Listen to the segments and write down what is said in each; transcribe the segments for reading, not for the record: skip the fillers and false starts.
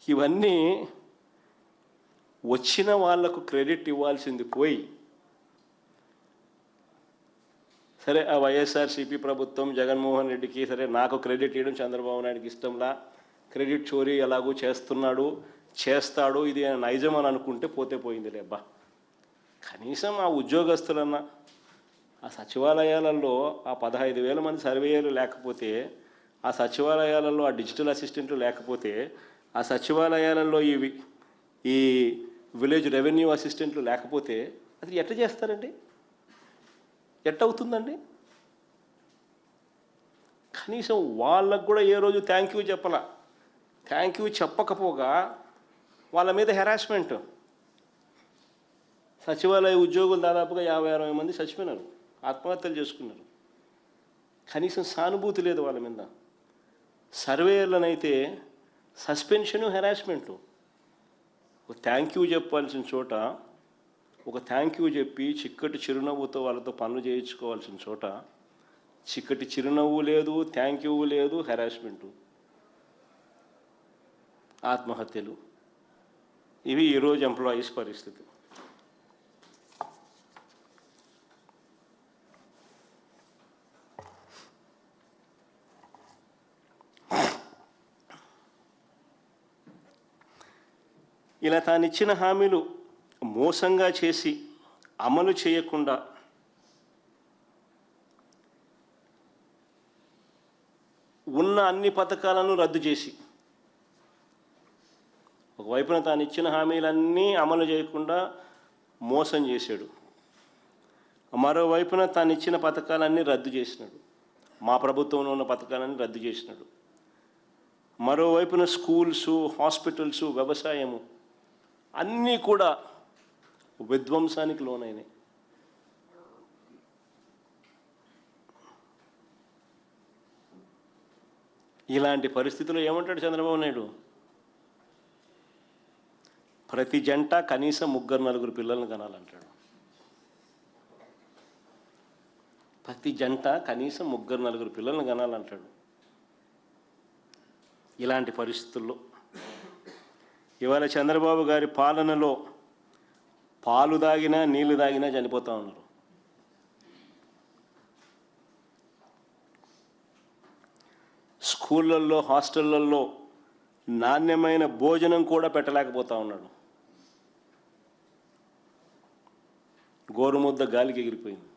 ఇవన్నీ వచ్చిన వాళ్లకు క్రెడిట్ ఇవ్వాల్సింది పోయి, సరే ఆ వైఎస్ఆర్సీపీ ప్రభుత్వం జగన్మోహన్ రెడ్డికి సరే నాకు క్రెడిట్ ఇవ్వడం చంద్రబాబు నాయుడికి ఇష్టంలా, క్రెడిట్ చోరీ ఎలాగూ చేస్తున్నాడు చేస్తాడు ఇది నైజం అని అనుకుంటే పోతే పోయిందిలే అబ్బా. కనీసం ఆ ఉద్యోగస్తులన్నా ఆ సచివాలయాలలో ఆ 15,000 మంది సర్వేయర్లు లేకపోతే, ఆ సచివాలయాలలో ఆ డిజిటల్ అసిస్టెంట్లు లేకపోతే, ఆ సచివాలయాలలో ఈ విలేజ్ రెవెన్యూ అసిస్టెంట్లు లేకపోతే అది ఎట్లా చేస్తారండి? ఎట్టవుతుందండి? కనీసం వాళ్ళకు కూడా ఏ రోజు థ్యాంక్ యూ చెప్పాల. థ్యాంక్ యూ చెప్పకపోగా వాళ్ళ మీద హెరాస్మెంట్. సచివాలయ ఉద్యోగులు దాదాపుగా 50-60 మంది చచ్చిపోయినారు, ఆత్మహత్యలు చేసుకున్నారు. కనీసం సానుభూతి లేదు వాళ్ళ మీద. సర్వేయర్లనైతే సస్పెన్షను, హెరాస్మెంటు. ఒక థ్యాంక్ యూ చెప్పాల్సిన చోట ఒక థ్యాంక్ యూ చెప్పి చిక్కటి చిరునవ్వుతో వాళ్ళతో పనులు చేయించుకోవాల్సిన చోట చిక్కటి చిరునవ్వు లేదు, థ్యాంక్ యూ లేదు, హెరాస్మెంటు, ఆత్మహత్యలు. ఇవి ఈరోజు ఎంప్లాయీస్ పరిస్థితి. ఇలా తానిచ్చిన హామీలు మోసంగా చేసి అమలు చేయకుండా ఉన్న అన్ని పథకాలను రద్దు చేసి, ఒకవైపున తాను ఇచ్చిన హామీలన్నీ అమలు చేయకుండా మోసం చేశాడు, మరోవైపున తాను ఇచ్చిన పథకాలన్నీ రద్దు చేసినాడు, మా ప్రభుత్వంలో ఉన్న పథకాలన్నీ రద్దు చేసినాడు. మరోవైపున స్కూల్సు, హాస్పిటల్సు, వ్యవసాయము అన్నీ కూడా విధ్వంసానికి లోనైనాయి. ఇలాంటి పరిస్థితుల్లో ఏమంటాడు చంద్రబాబు నాయుడు? ప్రతి జంట కనీసం 3-4 పిల్లలను కనాలంటాడు. ప్రతి జంట కనీసం 3-4 పిల్లలను కనాలంటాడు. ఇలాంటి పరిస్థితుల్లో ఇవాళ చంద్రబాబు గారి పాలనలో పాలు తాగినా నీళ్లు తాగినా చనిపోతూ ఉన్నారు. స్కూళ్ళల్లో, హాస్టళ్ళల్లో నాణ్యమైన భోజనం కూడా పెట్టలేకపోతూ ఉన్నాడు. గోరుముద్ద గాలికి ఎగిరిపోయింది.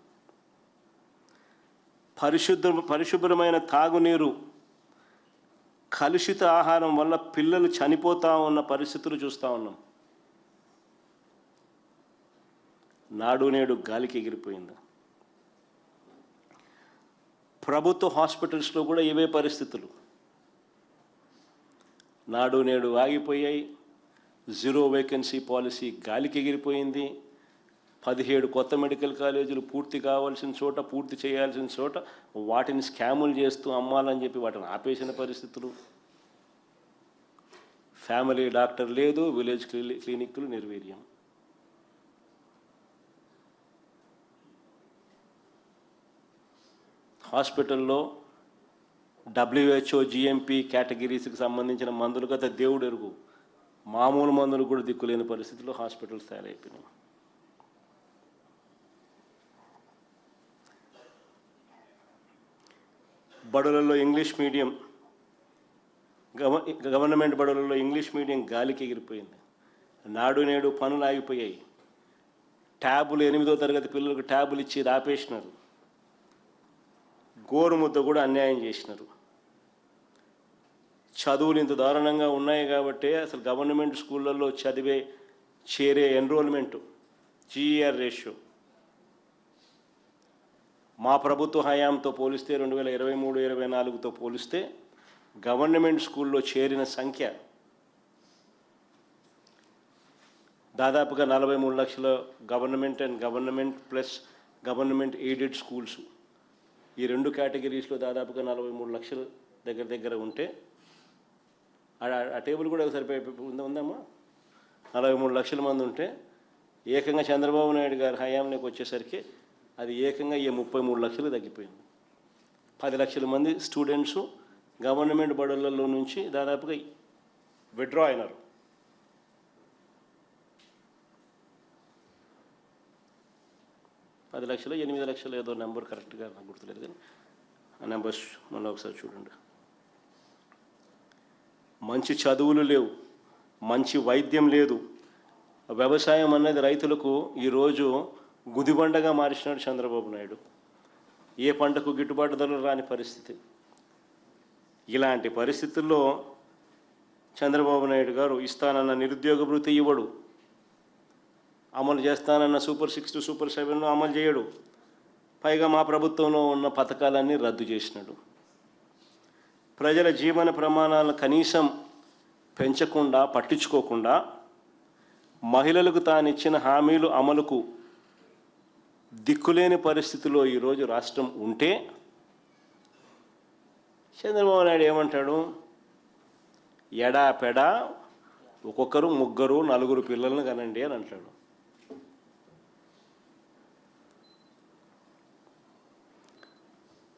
పరిశుభ్రమైన తాగునీరు, కలుషిత ఆహారం వల్ల పిల్లలు చనిపోతూ ఉన్న పరిస్థితులు చూస్తూ ఉన్నాం. నాడు నేడు గాలికి ఎగిరిపోయింది. ప్రభుత్వ హాస్పిటల్స్లో కూడా ఇవే పరిస్థితులు. నాడు నేడు ఆగిపోయాయి. 0 వేకెన్సీ పాలసీ గాలికి ఎగిరిపోయింది. 17 కొత్త మెడికల్ కాలేజీలు పూర్తి కావాల్సిన చోట, పూర్తి చేయాల్సిన చోట వాటిని స్కాములు చేస్తూ అమ్మాలని చెప్పి వాటిని ఆపేసిన పరిస్థితులు. ఫ్యామిలీ డాక్టర్ లేదు, విలేజ్ క్లినిక్లు నిర్వీర్యం. హాస్పిటల్లో WHO GMP కేటగిరీస్కి సంబంధించిన మందులు గత దేవుడు ఎరుగు, మామూలు మందులు కూడా దిక్కులేని పరిస్థితుల్లో హాస్పిటల్స్ తయారైపోయినాయి. బడులలో ఇంగ్లీష్ మీడియం, గవర్నమెంట్ బడులలో ఇంగ్లీష్ మీడియం గాలికి ఎగిరిపోయింది. నాడు నేడు పనులు ఆగిపోయాయి. ట్యాబులు 8వ తరగతి పిల్లలకు ట్యాబులు ఇచ్చి ఆపేసినారు. గోరుముద్ద కూడా అన్యాయం చేసినారు. చదువులు ఇంత దారుణంగా ఉన్నాయి కాబట్టి అసలు గవర్నమెంట్ స్కూళ్ళల్లో చేరే ఎన్రోల్మెంటు, GER రేషియో మా ప్రభుత్వ హయాంతో పోలిస్తే 2023-24తో పోలిస్తే గవర్నమెంట్ స్కూల్లో చేరిన సంఖ్య దాదాపుగా 43 లక్షల government and government plus government aided schools, ఈ 2 కేటగిరీస్లో దాదాపుగా 43 లక్షల దగ్గర ఉంటే ఆ టేబుల్ కూడా సరిపోయి ఉందమ్మా. 43 లక్షల మంది ఉంటే ఏకంగా చంద్రబాబు నాయుడు గారి హయాంలోకి వచ్చేసరికి అది ఏకంగా 33 లక్షలు తగ్గిపోయింది. 10 లక్షల మంది స్టూడెంట్సు గవర్నమెంట్ బడులలో నుంచి దాదాపుగా విత్డ్రా అయినారు. $10 లక్షలు 8 లక్షలు ఏదో నెంబర్ కరెక్ట్గా నాకు గుర్తులేదు, కానీ ఆ నెంబర్స్ మళ్ళీ ఒకసారి చూడండి. మంచి చదువులు లేవు, మంచి వైద్యం లేదు, వ్యవసాయం అనేది రైతులకు ఈరోజు గుదిబండగా మార్చినాడు చంద్రబాబు నాయుడు. ఏ పంటకు గిట్టుబాటు ధరలు రాని పరిస్థితి. ఇలాంటి పరిస్థితుల్లో చంద్రబాబు నాయుడు గారు ఇస్తానన్న నిరుద్యోగ భృతి ఇవ్వడు, అమలు చేస్తానన్న సూపర్ 6 సూపర్ 7 అమలు చేయడు, పైగా మా ప్రభుత్వంలో ఉన్న పథకాలన్నీ రద్దు చేసినాడు. ప్రజల జీవన ప్రమాణాలను కనీసం పెంచకుండా, పట్టించుకోకుండా, మహిళలకు తానిచ్చిన హామీలు అమలుకు దిక్కులేని పరిస్థితిలో ఈరోజు రాష్ట్రం ఉంటే చంద్రబాబు నాయుడు ఏమంటాడు? ఎడాపెడా ఒక్కొక్కరు 3, 4 పిల్లలను కనండి అని అంటాడు.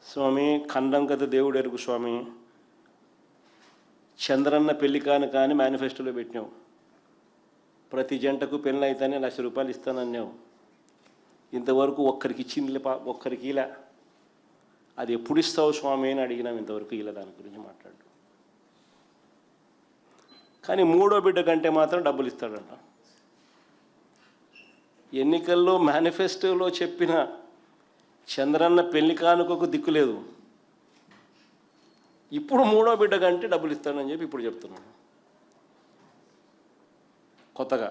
స్వామి, ఖండం కథ దేవుడు ఎరుగు స్వామి. చంద్రన్న పెళ్లి కానీ మేనిఫెస్టోలో పెట్టినావు. ప్రతి జంటకు పెళ్ళి అయితేనే ₹1,00,000 ఇస్తానన్నావు. ఇంతవరకు ఒక్కరికి ఇచ్చింది, ఒక్కరికి ఇలా. అది ఎప్పుడు ఇస్తావు స్వామి అని అడిగినాం, ఇంతవరకు ఇలా దాని గురించి మాట్లాడు. కానీ 3వ బిడ్డ కంటే మాత్రం డబ్బులు ఇస్తాడంట. ఎన్నికల్లో మేనిఫెస్టోలో చెప్పిన చంద్రన్న పెళ్లి కానుకకు దిక్కులేదు, ఇప్పుడు 3వ బిడ్డ కంటే డబ్బులు ఇస్తాడని చెప్పి ఇప్పుడు చెప్తున్నాడు కొత్తగా.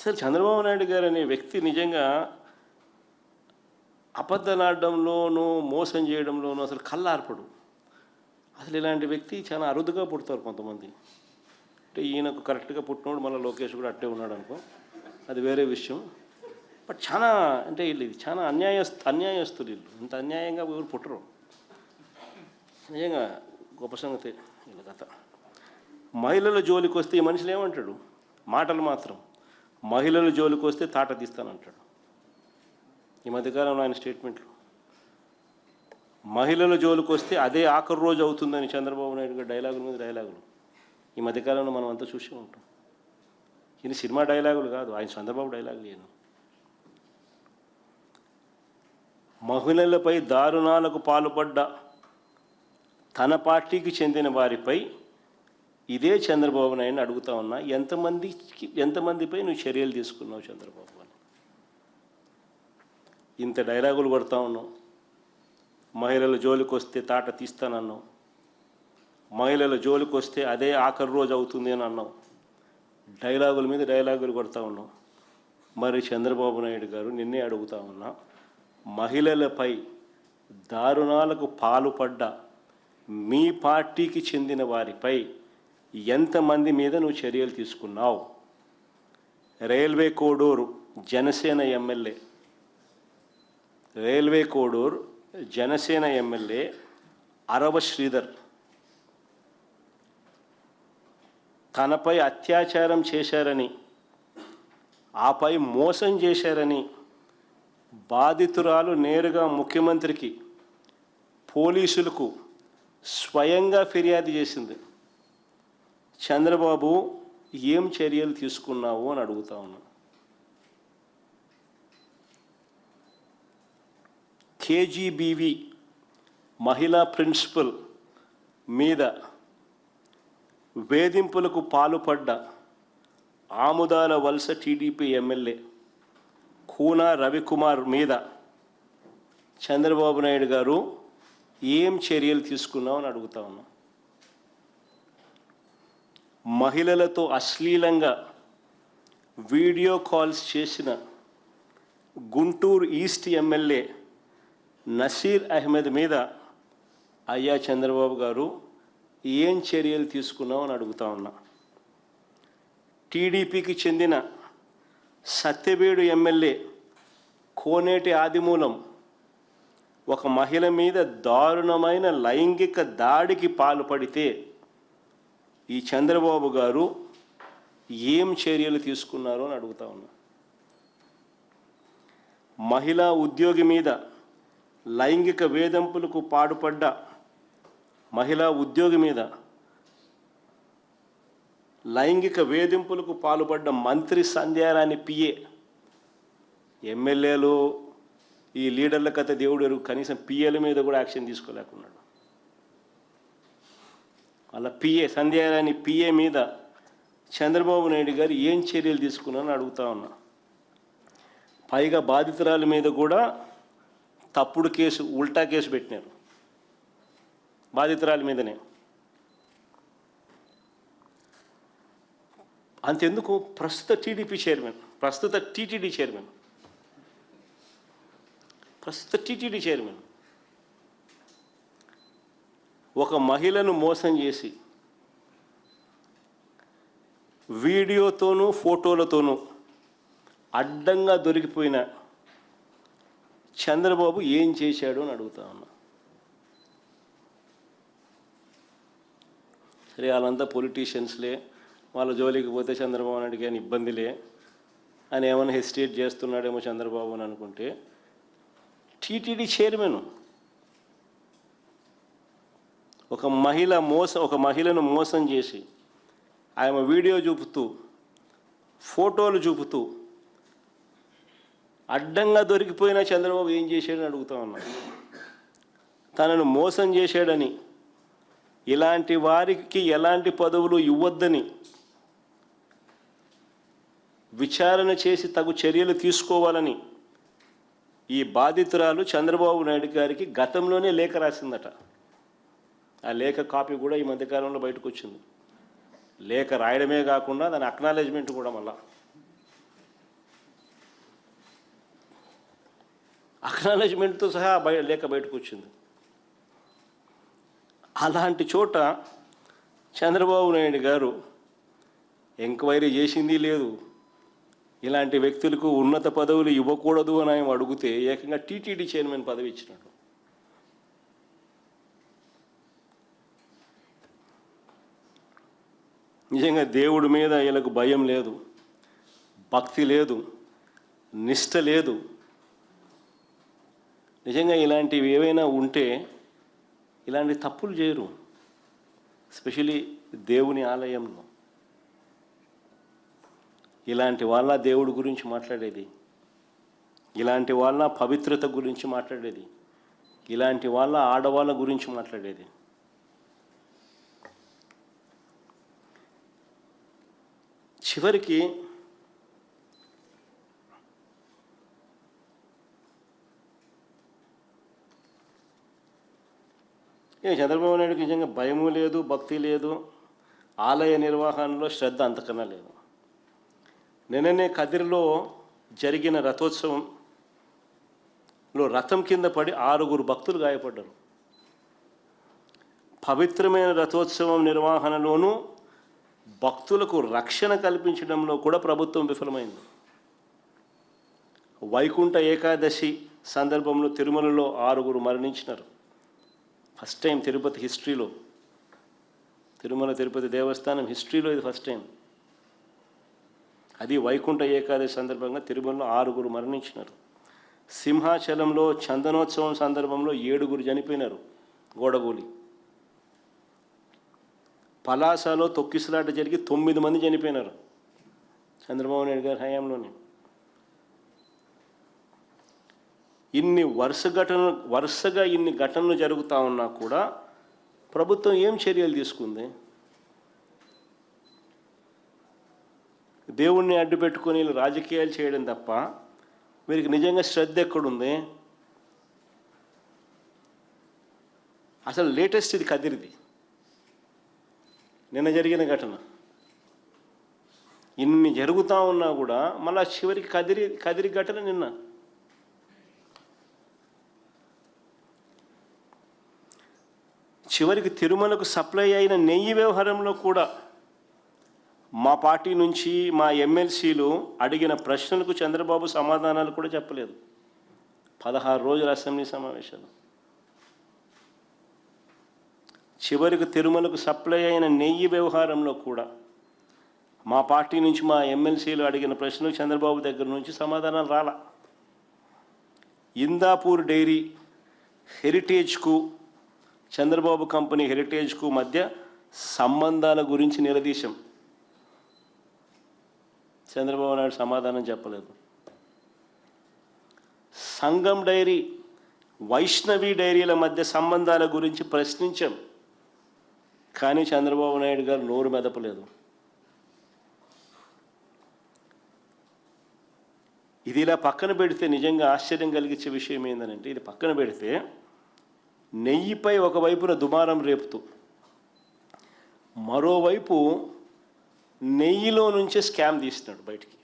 సార్, చంద్రబాబు నాయుడు గారు అనే వ్యక్తి నిజంగా అబద్ధలాడడంలోనూ మోసం చేయడంలోనూ అసలు కళ్ళార్పడు. అసలు ఇలాంటి వ్యక్తి చాలా అరుదుగా పుడతారు కొంతమంది. అంటే ఈయనకు కరెక్ట్గా పుట్టినోడు మళ్ళీ లోకేష్ కూడా అట్టే ఉన్నాడు అనుకో, అది వేరే విషయం. బట్ చాలా అంటే వీళ్ళు ఇది చాలా అన్యాయస్తులు. వీళ్ళు ఇంత అన్యాయంగా ఎవరు పుట్టరు. నిజంగా గొప్ప సంగతి వీళ్ళ కథ. మహిళల జోలికి వస్తే ఈ మనుషులు ఏమంటాడు? మాటలు మాత్రం. మహిళల జోలికి వస్తే తాట తీస్తానంటాడు. ఈ మధ్యకాలంలో ఆయన స్టేట్మెంట్లు. మహిళల జోలికి వస్తే అదే ఆఖరి రోజు అవుతుందని చంద్రబాబు నాయుడు గారు డైలాగుల మీద డైలాగులు ఈ మధ్యకాలంలో మనం అంతా చూసే ఉంటాం. ఈయన సినిమా డైలాగులు కాదు, ఆయన చంద్రబాబు డైలాగులు. ఈయన మహిళలపై దారుణాలకు పాల్పడ్డ తన పార్టీకి చెందిన వారిపై ఇదే చంద్రబాబు నాయుడిని అడుగుతా ఉన్నా, ఎంతమందిపై నువ్వు చర్యలు తీసుకున్నావు చంద్రబాబు అని. ఇంత డైలాగులు కొడతా ఉన్నావు. మహిళల జోలికి వస్తే తాట తీస్తానన్నావు, మహిళల జోలికి వస్తే అదే ఆఖరి రోజు అవుతుంది అని అన్నావు. డైలాగుల మీద డైలాగులు కొడతా ఉన్నావు. మరి చంద్రబాబు నాయుడు గారు నిన్నే అడుగుతా ఉన్నా, మహిళలపై దారుణాలకు పాల్పడ్డ మీ పార్టీకి చెందిన వారిపై ఎంతమంది మీద నువ్వు చర్యలు తీసుకున్నావు? Railway Koduru Janasena MLA, railway Koduru Janasena MLA Arava Sridhar తనపై అత్యాచారం చేశారని, ఆపై మోసం చేశారని బాధితురాలు నేరుగా ముఖ్యమంత్రికి, పోలీసులకు స్వయంగా ఫిర్యాదు చేసింది. చంద్రబాబు ఏం చర్యలు తీసుకున్నావు అని అడుగుతా ఉన్నా. కేజీబీవి మహిళా ప్రిన్సిపల్ మీద వేధింపులకు పాల్పడ్డ ఆముదాల వలస టీడీపీ ఎమ్మెల్యే కూన రవికుమార్ మీద చంద్రబాబు నాయుడు గారు ఏం చర్యలు తీసుకున్నామని అడుగుతా ఉన్నాం. మహిళలతో అశ్లీలంగా వీడియో కాల్స్ చేసిన గుంటూరు ఈస్ట్ ఎమ్మెల్యే నసీర్ అహ్మద్ మీద అయ్యా చంద్రబాబు గారు ఏం చర్యలు తీసుకున్నామని అడుగుతా ఉన్నా. టీడీపీకి చెందిన సత్యవేడు ఎమ్మెల్యే కోనేటి ఆదిమూలం ఒక మహిళ మీద దారుణమైన లైంగిక దాడికి పాల్పడితే ఈ చంద్రబాబు గారు ఏం చర్యలు తీసుకున్నారో అని అడుగుతా ఉన్నా. మహిళా ఉద్యోగి మీద లైంగిక వేధింపులకు పాల్పడ్డ మహిళా ఉద్యోగి మీద లైంగిక వేధింపులకు పాల్పడ్డ మంత్రి సంధ్యారాణి పిఏ, ఎమ్మెల్యేలు ఈ లీడర్ల కథ దేవుడు కనీసం పిఏల మీద కూడా యాక్షన్ తీసుకోలేకున్నాడు. వాళ్ళ పిఏ సంధ్యారాణి పిఏ మీద చంద్రబాబు నాయుడు గారు ఏం చర్యలు తీసుకున్నారని అడుగుతా ఉన్నా. పైగా బాధితురాల మీద కూడా తప్పుడు కేసు, ఉల్టా కేసు పెట్టినారు బాధితురాల మీదనే. అంతెందుకు ప్రస్తుత టీడీపీ చైర్మన్, ప్రస్తుత టీటీడీ చైర్మన్ ఒక మహిళను మోసం చేసి వీడియోతోనూ ఫోటోలతోనూ అడ్డంగా దొరికిపోయిన చంద్రబాబు ఏం చేశాడు అని అడుగుతా ఉన్నా. సరే, వాళ్ళంతా పొలిటీషియన్స్లే, వాళ్ళ జోలికి పోతే చంద్రబాబు నాయుడికి అని ఇబ్బందిలే అని ఏమైనా హెసిటేట్ చేస్తున్నాడేమో చంద్రబాబు అని అనుకుంటే, టీటీడీ చైర్మన్ ఒక మహిళను మోసం చేసి ఆమె వీడియో చూపుతూ ఫోటోలు చూపుతూ అడ్డంగా దొరికిపోయిన చంద్రబాబు ఏం చేశాడని అడుగుతా ఉన్నాను. తనను మోసం చేశాడని, ఇలాంటి వారికి ఎలాంటి పదవులు ఇవ్వద్దని విచారణ చేసి తగు చర్యలు తీసుకోవాలని ఈ బాధితురాలు చంద్రబాబు నాయుడు గారికి గతంలోనే లేఖ రాసిందట. ఆ లేఖ కాపీ కూడా ఈ మధ్యకాలంలో బయటకు వచ్చింది. లేఖ రాయడమే కాకుండా దాని అక్నాలెడ్జ్మెంట్ కూడా మళ్ళా అక్నాలెడ్జ్మెంట్తో సహా లేఖ బయటకు వచ్చింది. అలాంటి చోట చంద్రబాబు నాయుడు గారు ఎంక్వైరీ చేసింది లేదు, ఇలాంటి వ్యక్తులకు ఉన్నత పదవులు ఇవ్వకూడదు అని ఆయన అడిగితే ఏకంగా టీటీడీ చైర్మన్ పదవి ఇచ్చినాడు. నిజంగా దేవుడి మీద వీళ్ళకు భయం లేదు, భక్తి లేదు, నిష్ట లేదు. నిజంగా ఇలాంటివి ఏవైనా ఉంటే ఇలాంటి తప్పులు చేయరు, ఎస్పెషలీ దేవుని ఆలయంలో. ఇలాంటి వాళ్ళ దేవుడి గురించి మాట్లాడేది, ఇలాంటి వాళ్ళ పవిత్రత గురించి మాట్లాడేది, ఇలాంటి వాళ్ళ ఆడవాళ్ళ గురించి మాట్లాడేది. చివరికి చంద్రబాబు నాయుడుకి నిజంగా భయము లేదు, భక్తి లేదు, ఆలయ నిర్వహణలో శ్రద్ధ అంతకన్నా లేదు. నిన్ననే కదిరిలో జరిగిన రథోత్సవంలో రథం కింద పడి 6 భక్తులు గాయపడ్డారు. పవిత్రమైన రథోత్సవం నిర్వహణలోనూ భక్తులకు రక్షణ కల్పించడంలో కూడా ప్రభుత్వం విఫలమైంది. వైకుంఠ ఏకాదశి సందర్భంలో తిరుమలలో 6 మరణించినారు. ఫస్ట్ టైం తిరుపతి హిస్టరీలో, తిరుమల తిరుపతి దేవస్థానం హిస్టరీలో ఇది ఫస్ట్ టైం. అది వైకుంఠ ఏకాదశి సందర్భంగా తిరుమలలో 6 మరణించినారు. సింహాచలంలో చందనోత్సవం సందర్భంలో 7 చనిపోయినారు గోడగూలి. పలాసలో తొక్కిసలాట జరిగి 9 మంది చనిపోయినారు చంద్రబాబు నాయుడు గారి హయాంలోనే. వరుసగా ఇన్ని ఘటనలు జరుగుతూ ఉన్నా కూడా ప్రభుత్వం ఏం చర్యలు తీసుకుంది? దేవుణ్ణి అడ్డు పెట్టుకొని రాజకీయాలు చేయడం తప్ప వీరికి నిజంగా శ్రద్ధ ఎక్కడుంది? అసలు లేటెస్ట్ ఇది కదిరిది, నిన్న జరిగిన ఘటన. ఇన్ని జరుగుతూ ఉన్నా కూడా మళ్ళా చివరికి కదిరి ఘటన నిన్న. చివరికి తిరుమలకు సప్లై అయిన నెయ్యి వ్యవహారంలో కూడా మా పార్టీ నుంచి మా ఎమ్మెల్సీలు అడిగిన ప్రశ్నలకు చంద్రబాబు సమాధానాలు కూడా చెప్పలేదు. 16 రోజుల అసెంబ్లీ సమావేశాలు. చివరికి తిరుమలకు సప్లై అయిన నెయ్యి వ్యవహారంలో కూడా మా పార్టీ నుంచి మా ఎమ్మెల్సీలు అడిగిన ప్రశ్నలకు చంద్రబాబు దగ్గర నుంచి సమాధానాలు రాలా. ఇందాపూర్ డైరీ హెరిటేజ్కు చంద్రబాబు కంపెనీ హెరిటేజ్కు మధ్య సంబంధాల గురించి నిలదీశాం. చంద్రబాబు నాయుడు సమాధానం చెప్పలేదు. సంగం డైరీ, వైష్ణవి డైరీల మధ్య సంబంధాల గురించి ప్రశ్నించాం. కానీ చంద్రబాబు నాయుడు గారు నోరు మెదపలేదు. ఇది ఇలా పక్కన పెడితే నిజంగా ఆశ్చర్యం కలిగించే విషయం ఏంటంటే, ఇది పక్కన పెడితే నెయ్యిపై ఒకవైపున దుమారం రేపుతూ మరోవైపు నెయ్యిలో నుంచే స్కామ్ తీసినాడు బయటికి.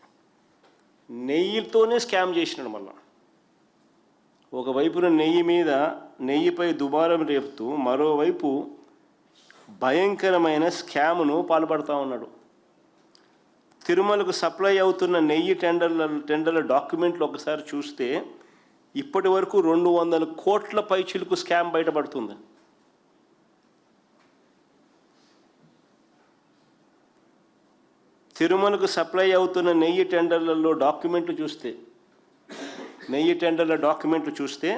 నెయ్యితోనే స్కామ్ చేసినాడు. మళ్ళా ఒకవైపున నెయ్యిపై దుమారం రేపుతూ మరోవైపు భయంకరమైన స్కామ్ను పాల్పడుతూ ఉన్నాడు. తిరుమలకు సప్లై అవుతున్న నెయ్యి టెండర్ల డాక్యుమెంట్లు ఒకసారి చూస్తే ఇప్పటి వరకు 200 కోట్ల పైచిలకు స్కామ్ బయటపడుతుంది. తిరుమలకు సప్లై అవుతున్న నెయ్యి టెండర్ల డాక్యుమెంట్లు చూస్తే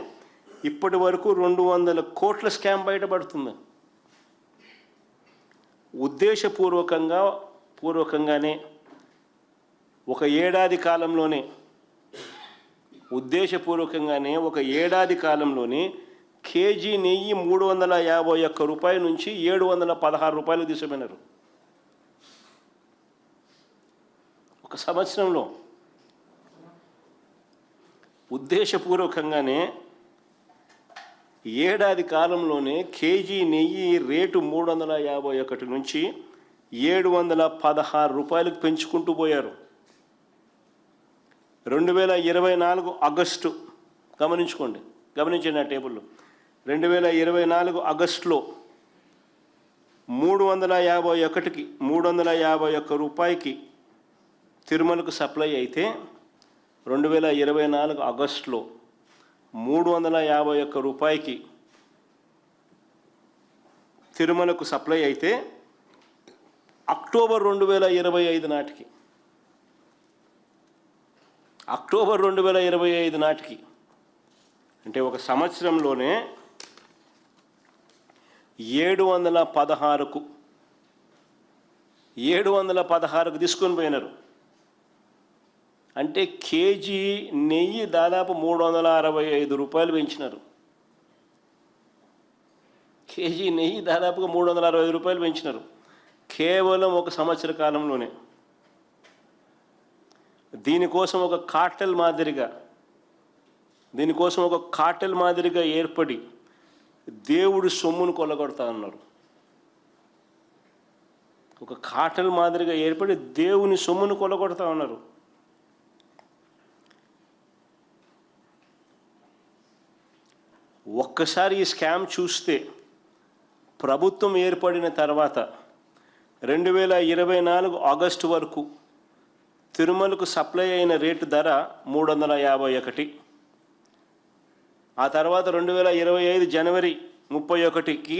ఇప్పటి వరకు 200 కోట్ల స్కామ్ బయటపడుతుంది. ఉద్దేశపూర్వకంగానే ఒక ఏడాది కాలంలోనే కేజీ నెయ్యి 351 రూపాయల నుంచి 716 రూపాయలు తీసుకుపోయినారు. ఒక సంవత్సరంలో ఉద్దేశపూర్వకంగానే ఏడాది కాలంలోనే కేజీ నెయ్యి రేటు 351 నుంచి 716 రూపాయలకు పెంచుకుంటూ పోయారు. 2024 ఆగస్టు గమనించండి ఆ టేబుల్లో. 2024 ఆగస్టులో 351 రూపాయకి తిరుమలకు సప్లై అయితే 2024 ఆగస్టులో 351 రూపాయకి తిరుమలకు సప్లై అయితే అక్టోబర్ 2025 నాటికి అంటే ఒక సంవత్సరంలోనే 716కు తీసుకొని పోయినారు. అంటే కేజీ నెయ్యి దాదాపు 365 రూపాయలు పెంచినారు. కేజీ నెయ్యి దాదాపుగా 365 రూపాయలు పెంచినారు కేవలం ఒక సంవత్సర కాలంలోనే. దీనికోసం ఒక కార్టెల్ మాదిరిగా ఏర్పడి దేవుడి సొమ్మును కొల్లగొడతా ఉన్నారు. ఒక కార్టెల్ మాదిరిగా ఏర్పడి దేవుని సొమ్మును కొల్లగొడతా ఉన్నారు. ఒక్కసారి ఈ స్కామ్ చూస్తే ప్రభుత్వం ఏర్పడిన తర్వాత 2024 ఆగస్టు వరకు తిరుమలకు సప్లై అయిన రేటు ధర 351. ఆ తర్వాత 2025 జనవరి 31కి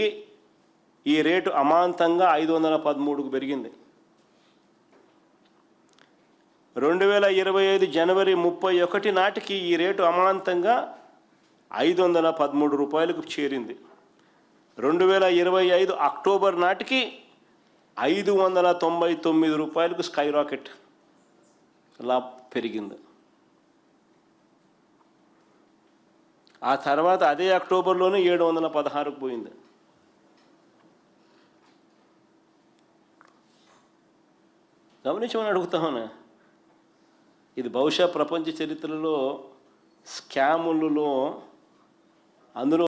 ఈ రేటు అమాంతంగా 513కు పెరిగింది. 2025 జనవరి 31 నాటికి ఈ రేటు అమాంతంగా 513 రూపాయలకు చేరింది. 2025 అక్టోబర్ నాటికి 599 రూపాయలకు స్కై రాకెట్ లా పెరిగింది. ఆ తర్వాత అదే అక్టోబర్లోనే 716కు పోయింది. గమనించమని అడుగుతామన్నా. ఇది బహుశా ప్రపంచ చరిత్రలో స్కాములలో అందులో